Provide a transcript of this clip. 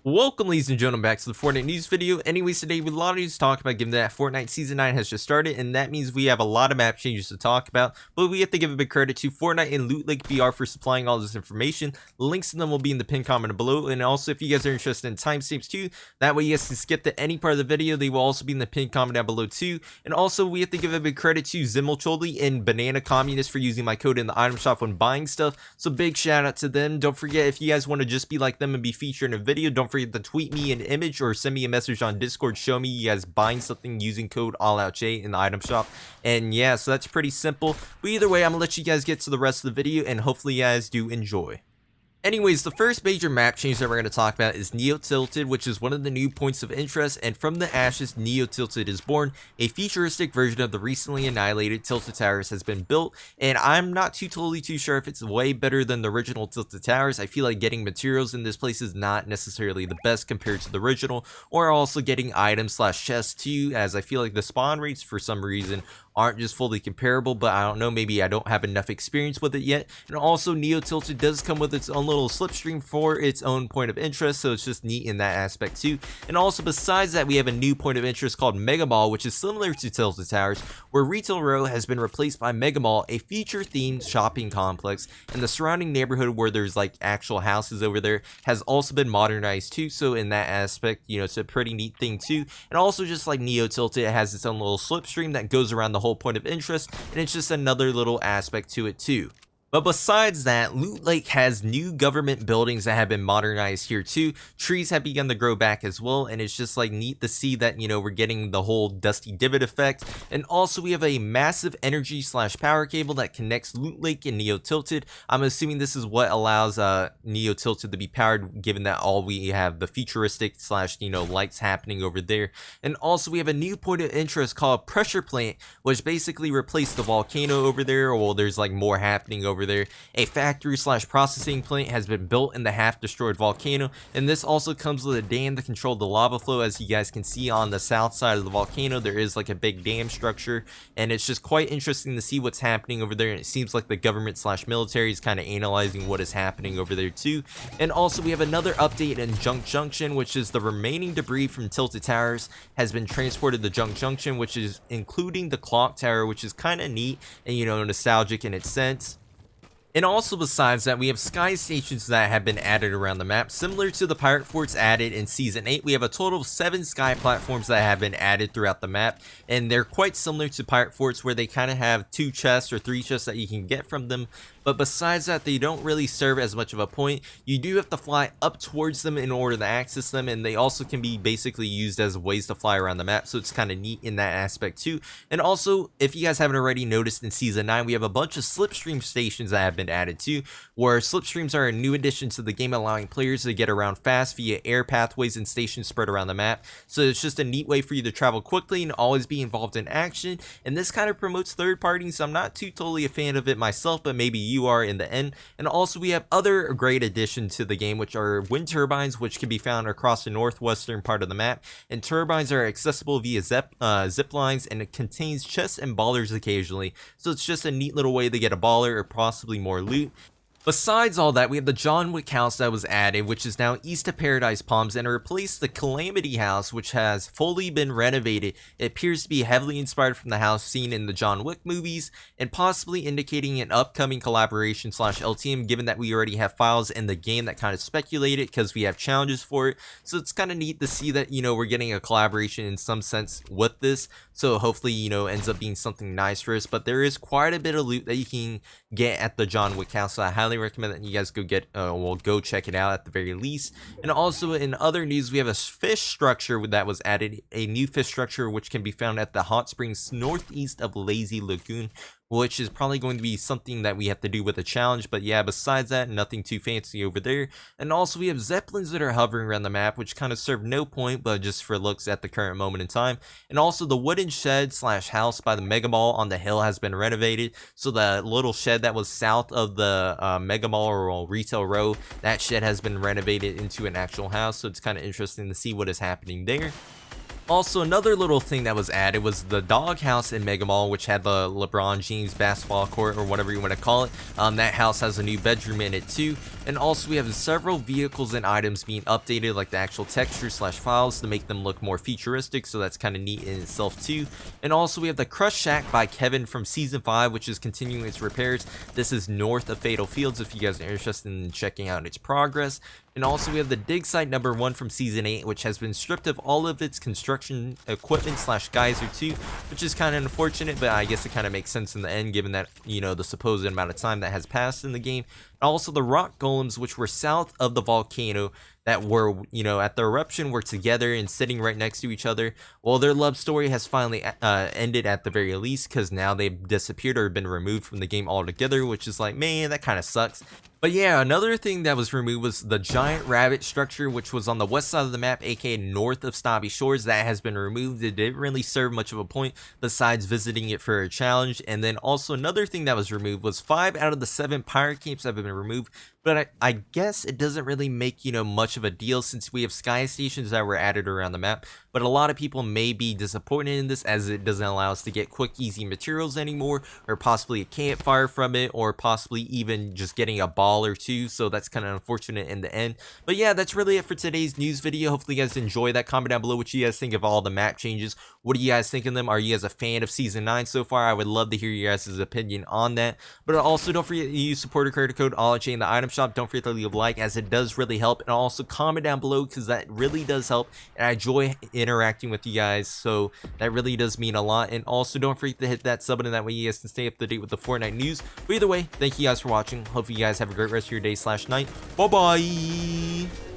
Welcome ladies and gentlemen back to the Fortnite news video. Anyways, today we have a lot of news to talk about given that Fortnite Season 9 has just started, and that means we have a lot of map changes to talk about, but we have to give a big credit to Fortnite and Loot Lake BR for supplying all this information. Links to them will be in the pinned comment below, and also if you guys are interested in timestamps too, that way you guys can skip to any part of the video. They will also be in the pinned comment down below too. And also we have to give a big credit to Zeppelins and Banana Communist for using my code in the item shop when buying stuff, so big shout out to them. Don't forget, if you guys want to just be like them and be featured in a video, don't forget to tweet me an image or send me a message on Discord, show me you guys buying something using code AllOutJay in the item shop. And yeah, so that's pretty simple, but either way I'm gonna let you guys get to the rest of the video and hopefully you guys do enjoy. Anyways, the first major map change that we're going to talk about is Neo Tilted, which is one of the new points of interest, and from the ashes Neo Tilted is born. A futuristic version of the recently annihilated Tilted Towers has been built, and I'm not totally sure if it's way better than the original Tilted Towers. I feel like getting materials in this place is not necessarily the best compared to the original, or also getting items slash chests too, as I feel like the spawn rates for some reason aren't just fully comparable, but I don't know, maybe I don't have enough experience with it yet. And also Neo Tilted does come with its own little slipstream for its own point of interest, so it's just neat in that aspect too. And also besides that, we have a new point of interest called Mega Mall, which is similar to Tilted Towers, where Retail Row has been replaced by Mega Mall, a feature themed shopping complex, and the surrounding neighborhood where there's like actual houses over there has also been modernized too. So in that aspect, you know, it's a pretty neat thing too. And also just like Neo Tilted, it has its own little slipstream that goes around the whole point of interest, and it's just another little aspect to it too. But besides that, Loot Lake has new government buildings that have been modernized here too. Trees have begun to grow back as well, and it's just like neat to see that, you know, we're getting the whole dusty divot effect. And also we have a massive energy slash power cable that connects Loot Lake and Neo Tilted. I'm assuming this is what allows Neo Tilted to be powered, given that all we have the futuristic slash, you know, lights happening over there. And also we have a new point of interest called Pressure Plant, which basically replaced the volcano over there. Well, there's like more happening over there. A factory slash processing plant has been built in the half destroyed volcano, and this also comes with a dam to control the lava flow. As you guys can see on the south side of the volcano, there is like a big dam structure, and it's just quite interesting to see what's happening over there. And it seems like the government slash military is kind of analyzing what is happening over there too. And also we have another update in Junk Junction, which is the remaining debris from Tilted Towers has been transported to Junk Junction, which is including the clock tower, which is kind of neat and, you know, nostalgic in its sense. And also besides that, we have sky stations that have been added around the map, similar to the pirate forts added in Season 8. We have a total of 7 sky platforms that have been added throughout the map, and they're quite similar to pirate forts, where they kind of have 2 chests or 3 chests that you can get from them. But besides that, they don't really serve as much of a point. You do have to fly up towards them in order to access them, and they also can be basically used as ways to fly around the map, so it's kind of neat in that aspect too. And also, if you guys haven't already noticed, in Season 9 we have a bunch of slipstream stations that have been added too, where slipstreams are a new addition to the game, allowing players to get around fast via air pathways and stations spread around the map. So it's just a neat way for you to travel quickly and always be involved in action, and this kind of promotes third parties, so I'm not totally a fan of it myself, but maybe you are in the end. And also we have other great additions to the game, which are wind turbines, which can be found across the northwestern part of the map, and turbines are accessible via zip lines, and it contains chests and ballers occasionally, so it's just a neat little way to get a baller or possibly more loot. Besides all that, we have the Wick House that was added, which is now east of Paradise Palms, and it replaced the Calamity House, which has fully been renovated. It appears to be heavily inspired from the house seen in the John Wick movies, and possibly indicating an upcoming collaboration slash LTM, given that we already have files in the game that kind of speculate it, because we have challenges for it. So it's kind of neat to see that, you know, we're getting a collaboration in some sense with this, so hopefully, you know, ends up being something nice for us. But there is quite a bit of loot that you can get at the Wick House, so I highly recommend that you guys go get go check it out at the very least. And also in other news, we have a fish structure that was added, a new fish structure which can be found at the hot springs northeast of Lazy Lagoon, which is probably going to be something that we have to do with a challenge. But yeah, besides that, nothing too fancy over there. And also we have Zeppelins that are hovering around the map, which kind of serve no point, but just for looks at the current moment in time. And also the wooden shed slash house by the Mega Mall on the hill has been renovated, so the little shed that was south of the Mega Mall or Retail Row, that shed has been renovated into an actual house, so it's kind of interesting to see what is happening there. Also, another little thing that was added was the doghouse in Mega Mall, which had the LeBron James basketball court, or whatever you want to call it. That house has a new bedroom in it too. And also we have several vehicles and items being updated, like the actual texture slash files, to make them look more futuristic, so that's kind of neat in itself too. And also we have the Crush Shack by Kevin from season 5, which is continuing its repairs. This is north of Fatal Fields if you guys are interested in checking out its progress. And also we have the dig site number 1 from season 8, which has been stripped of all of its construction equipment slash geyser too, which is kind of unfortunate, but I guess it kind of makes sense in the end given that, you know, the supposed amount of time that has passed in the game. And also the rock golems, which were south of the volcano, that were, you know, at the eruption, were together and sitting right next to each other. Well, their love story has finally ended at the very least, because now they've disappeared or been removed from the game altogether, which is like, man, that kind of sucks. But yeah, another thing that was removed was the giant rabbit structure, which was on the west side of the map, aka north of Snobby Shores. That has been removed. It didn't really serve much of a point besides visiting it for a challenge. And then also another thing that was removed was 5 out of the 7 pirate camps have been removed. But I guess it doesn't really make, you know, much of a deal since we have sky stations that were added around the map. But a lot of people may be disappointed in this, as it doesn't allow us to get quick, easy materials anymore, or possibly a campfire from it, or possibly even just getting a ball or two. So that's kind of unfortunate in the end. But yeah, that's really it for today's news video. Hopefully you guys enjoy that. Comment down below what you guys think of all the map changes. What do you guys think of them? Are you guys a fan of season 9 so far? I would love to hear you guys' opinion on that. But also don't forget to use supporter creator code AllOutJay in the item shop. Don't forget to leave a like, as it does really help, and also comment down below, because that really does help, and I enjoy interacting with you guys, so that really does mean a lot. And also don't forget to hit that sub button, that way you guys can stay up to date with the Fortnite news. But either way, thank you guys for watching. Hope you guys have a great rest of your day slash night. Bye bye.